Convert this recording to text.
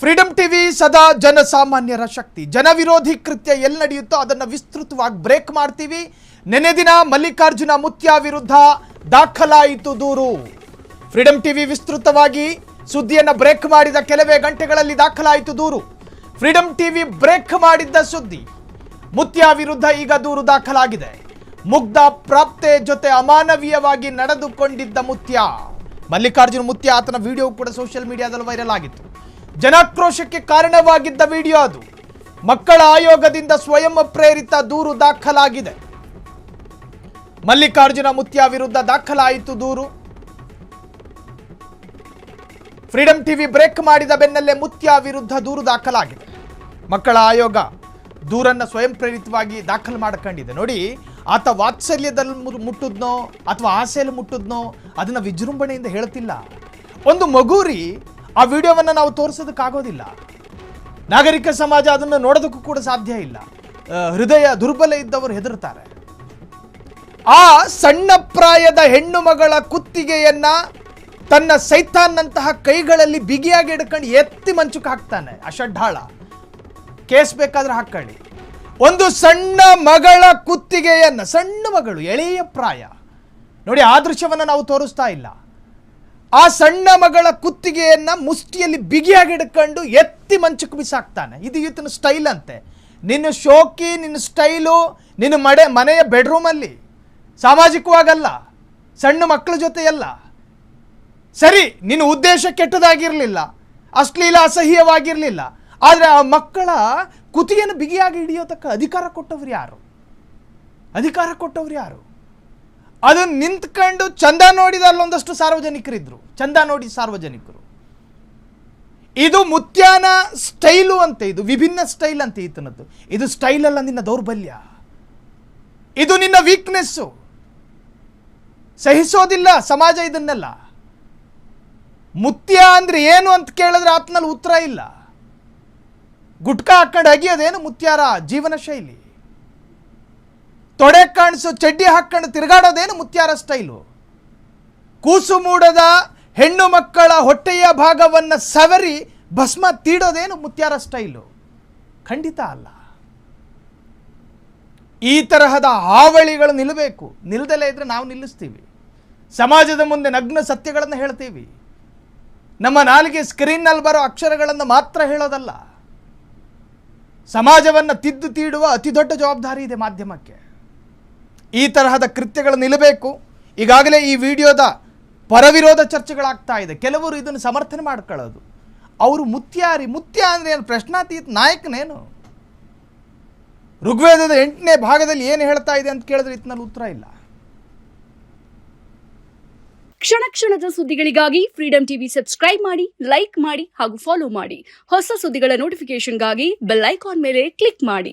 Freedom TV ಸದಾ ಜನಸಾಮಾನ್ಯರ ಶಕ್ತಿ. ಜನವಿರೋಧಿ ಕೃತ್ಯ ಎಲ್ಲಿ ನಡೆಯುತ್ತೋ ಅದನ್ನು ವಿಸ್ತೃತವಾಗಿ ಬ್ರೇಕ್ ಮಾಡ್ತೀವಿ. ನೆನೆ ದಿನ ಮಲ್ಲಿಕಾರ್ಜುನ ಮುತ್ಯ ವಿರುದ್ಧ ದಾಖಲಾಯಿತು ದೂರು. ಫ್ರೀಡಂ ಟಿವಿ ವಿಸ್ತೃತವಾಗಿ ಸುದ್ದಿಯನ್ನು ಬ್ರೇಕ್ ಮಾಡಿದ ಕೆಲವೇ ಗಂಟೆಗಳಲ್ಲಿ ದಾಖಲಾಯಿತು ದೂರು. ಫ್ರೀಡಂ ಟಿವಿ ಬ್ರೇಕ್ ಮಾಡಿದ್ದ ಸುದ್ದಿ. ಮುತ್ಯ ವಿರುದ್ಧ ಈಗ ದೂರು ದಾಖಲಾಗಿದೆ. ಮುಗ್ಧ ಪ್ರಾಪ್ತೆ ಜೊತೆ ಅಮಾನವೀಯವಾಗಿ ನಡೆದುಕೊಂಡಿದ್ದ ಮುತ್ಯ. ಮಲ್ಲಿಕಾರ್ಜುನ ಮುತ್ಯ ಆತನ ವಿಡಿಯೋ ಕೂಡ ಸೋಷಿಯಲ್ ಮೀಡಿಯಾದಲ್ಲಿ ವೈರಲ್ ಆಗಿತ್ತು. ಜನಾಕ್ರೋಶಕ್ಕೆ ಕಾರಣವಾಗಿದ್ದ ವಿಡಿಯೋ ಅದು. ಮಕ್ಕಳ ಆಯೋಗದಿಂದ ಸ್ವಯಂ ಪ್ರೇರಿತ ದೂರು ದಾಖಲಾಗಿದೆ. ಮಲ್ಲಿಕಾರ್ಜುನ ಮುತ್ಯ ವಿರುದ್ಧ ದಾಖಲಾಯಿತು ದೂರು. ಫ್ರೀಡಂ ಟಿವಿ ಬ್ರೇಕ್ ಮಾಡಿದ ಬೆನ್ನಲ್ಲೇ ಮುತ್ಯ ವಿರುದ್ಧ ದೂರು ದಾಖಲಾಗಿದೆ. ಮಕ್ಕಳ ಆಯೋಗ ದೂರನ್ನು ಸ್ವಯಂ ಪ್ರೇರಿತವಾಗಿ ದಾಖಲು ಮಾಡ್ಕೊಂಡಿದೆ. ನೋಡಿ, ಆತ ವಾತ್ಸಲ್ಯದಲ್ಲಿ ಮುಟ್ಟಿದ್ನೋ ಅಥವಾ ಆಸೆಯಲ್ಲಿ ಮುಟ್ಟಿದ್ನೋ ಅದನ್ನು ವಿಜೃಂಭಣೆಯಿಂದ ಹೇಳ್ತಿಲ್ಲ. ಒಂದು ಮಗುರಿ ಆ ವಿಡಿಯೋವನ್ನು ನಾವು ತೋರಿಸೋದಕ್ಕಾಗೋದಿಲ್ಲ. ನಾಗರಿಕ ಸಮಾಜ ಅದನ್ನು ನೋಡೋದಕ್ಕೂ ಕೂಡ ಸಾಧ್ಯ ಇಲ್ಲ. ಹೃದಯ ದುರ್ಬಲ ಇದ್ದವರು ಹೆದರ್ತಾರೆ. ಆ ಸಣ್ಣ ಪ್ರಾಯದ ಹೆಣ್ಣು ಮಗಳ ಕುತ್ತಿಗೆಯನ್ನ ತನ್ನ ಸೈತಾನ್ನಂತಹ ಕೈಗಳಲ್ಲಿ ಬಿಗಿಯಾಗಿ ಹಿಡ್ಕೊಂಡು ಎತ್ತಿ ಮಂಚಕ್ಕೆ ಹಾಕ್ತಾನೆ. ಅಷಡ್ಡಾಳ. ಕೇಸ್ ಬೇಕಾದ್ರೆ ಹಾಕೊಳ್ಳಿ. ಒಂದು ಸಣ್ಣ ಮಗಳ ಕುತ್ತಿಗೆಯನ್ನ, ಸಣ್ಣ ಮಗಳು, ಎಳೆಯ ಪ್ರಾಯ, ನೋಡಿ ಆ ದೃಶ್ಯವನ್ನು ನಾವು ತೋರಿಸ್ತಾ ಇಲ್ಲ. ಆ ಸಣ್ಣ ಮಗಳ ಕುತ್ತಿಗೆಯನ್ನ ಮುಷ್ಟಿಯಲ್ಲಿ ಬಿಗಿಯಾಗಿ ಹಿಡ್ಕೊಂಡು ಎತ್ತಿ ಮಂಚಕ್ಕೆ ಬಿಸಾಕ್ತಾನೆ. ಇದು ಈತನ ಸ್ಟೈಲ್ ಅಂತೆ. ನಿನ್ನ ಶೋಕಿ, ನಿನ್ನ ಸ್ಟೈಲು ನಿನ್ನ ಮನೆಯ ಬೆಡ್ರೂಮಲ್ಲಿ, ಸಾಮಾಜಿಕವಾಗಲ್ಲ, ಸಣ್ಣ ಮಕ್ಕಳ ಜೊತೆಯಲ್ಲ. ಸರಿ, ನಿನ್ನ ಉದ್ದೇಶ ಕೆಟ್ಟದಾಗಿರಲಿಲ್ಲ, ಅಶ್ಲೀಲ ಅಸಹ್ಯವಾಗಿರಲಿಲ್ಲ, ಆದರೆ ಆ ಮಕ್ಕಳ ಕುತ್ತಿಗೆಯನ್ನು ಬಿಗಿಯಾಗಿ ಹಿಡಿಯೋದಕ್ಕೆ ಅಧಿಕಾರ ಕೊಟ್ಟವ್ರು ಯಾರು? ಅಧಿಕಾರ ಕೊಟ್ಟವ್ರು ಯಾರು? ಅದನ್ನು ನಿಂತ್ಕೊಂಡು ಚಂದ ನೋಡಿದ ಅಲ್ಲೊಂದಷ್ಟು ಸಾರ್ವಜನಿಕರಿದ್ರು. ಚಂದ ನೋಡಿ ಸಾರ್ವಜನಿಕರು. ಇದು ಮುತ್ಯಾನ ಸ್ಟೈಲು ಅಂತೆ. ಇದು ವಿಭಿನ್ನ ಸ್ಟೈಲ್ ಅಂತೆ ಈತನದ್ದು. ಇದು ಸ್ಟೈಲ್ ಅಲ್ಲ, ನಿನ್ನ ದೌರ್ಬಲ್ಯ, ಇದು ನಿನ್ನ ವೀಕ್ನೆಸ್ಸು. ಸಹಿಸೋದಿಲ್ಲ ಸಮಾಜ ಇದನ್ನೆಲ್ಲ. ಮುತ್ಯ ಅಂದ್ರೆ ಏನು ಅಂತ ಕೇಳಿದ್ರೆ ಆತನಲ್ಲಿ ಉತ್ತರ ಇಲ್ಲ. ಗುಟ್ಕಾ ಹಾಕೊಂಡು ಅಗಿಯೋದೇನು ಮುತ್ಯಾರ ಜೀವನ ಶೈಲಿ? ತೊಡೆ ಕಾಣಿಸೋ ಚಡ್ಡಿ ಹಾಕೊಂಡು ತಿರುಗಾಡೋದೇನು ಮುತ್ಯಾರ ಸ್ಟೈಲು? ಕೂಸು ಮೂಡದ ಹೆಣ್ಣು ಮಕ್ಕಳ ಹೊಟ್ಟೆಯ ಭಾಗವನ್ನು ಸವರಿ ಭಸ್ಮ ತೀಡೋದೇನು ಮುತ್ಯಾರ ಸ್ಟೈಲು? ಖಂಡಿತ ಅಲ್ಲ. ಈ ತರಹದ ಹಾವಳಿಗಳು ನಿಲ್ಲಬೇಕು. ನಿಲ್ಲದಲೇ ಇದ್ರೆ ನಾವು ನಿಲ್ಲಿಸ್ತೀವಿ. ಸಮಾಜದ ಮುಂದೆ ನಗ್ನ ಸತ್ಯಗಳನ್ನು ಹೇಳ್ತೀವಿ. ನಮ್ಮ ನಾಲಿಗೆ ಸ್ಕ್ರೀನ್ನಲ್ಲಿ ಬರೋ ಅಕ್ಷರಗಳನ್ನು ಮಾತ್ರ ಹೇಳೋದಲ್ಲ. ಸಮಾಜವನ್ನು ತಿದ್ದು ತೀಡುವ ಅತಿ ದೊಡ್ಡ ಜವಾಬ್ದಾರಿ ಇದೆ ಮಾಧ್ಯಮಕ್ಕೆ. ಈ ತರಹದ ಕೃತ್ಯಗಳು ನಿಲ್ಲಬೇಕು. ಈಗಾಗಲೇ ಈ ವಿಡಿಯೋದ ಪರವಿರೋಧ ಚರ್ಚೆಗಳಾಗ್ತಾ ಇದೆ. ಕೆಲವರು ಇದನ್ನು ಸಮರ್ಥನೆ ಮಾಡ್ಕೊಳ್ಳೋದು. ಅವರು ಮುತ್ಯಾರಿ, ಮುತ್ಯ ಅಂದರೆ ಏನು? ಪ್ರಶ್ನಾತೀತ ನಾಯಕನೇನು? ಋಗ್ವೇದದ 8ನೇ ಭಾಗದಲ್ಲಿ ಏನು ಹೇಳ್ತಾ ಇದೆ ಅಂತ ಕೇಳಿದ್ರೆ ಇದರಲ್ಲಿ ಉತ್ತರ ಇಲ್ಲ. ಕ್ಷಣ ಕ್ಷಣದ ಸುದ್ದಿಗಳಿಗಾಗಿ ಫ್ರೀಡಂ ಟಿವಿ ಸಬ್ಸ್ಕ್ರೈಬ್ ಮಾಡಿ, ಲೈಕ್ ಮಾಡಿ ಹಾಗೂ ಫಾಲೋ ಮಾಡಿ. ಹೊಸ ಸುದ್ದಿಗಳ ನೋಟಿಫಿಕೇಶನ್ಗಾಗಿ ಬೆಲ್ ಐಕಾನ್ ಮೇಲೆ ಕ್ಲಿಕ್ ಮಾಡಿ.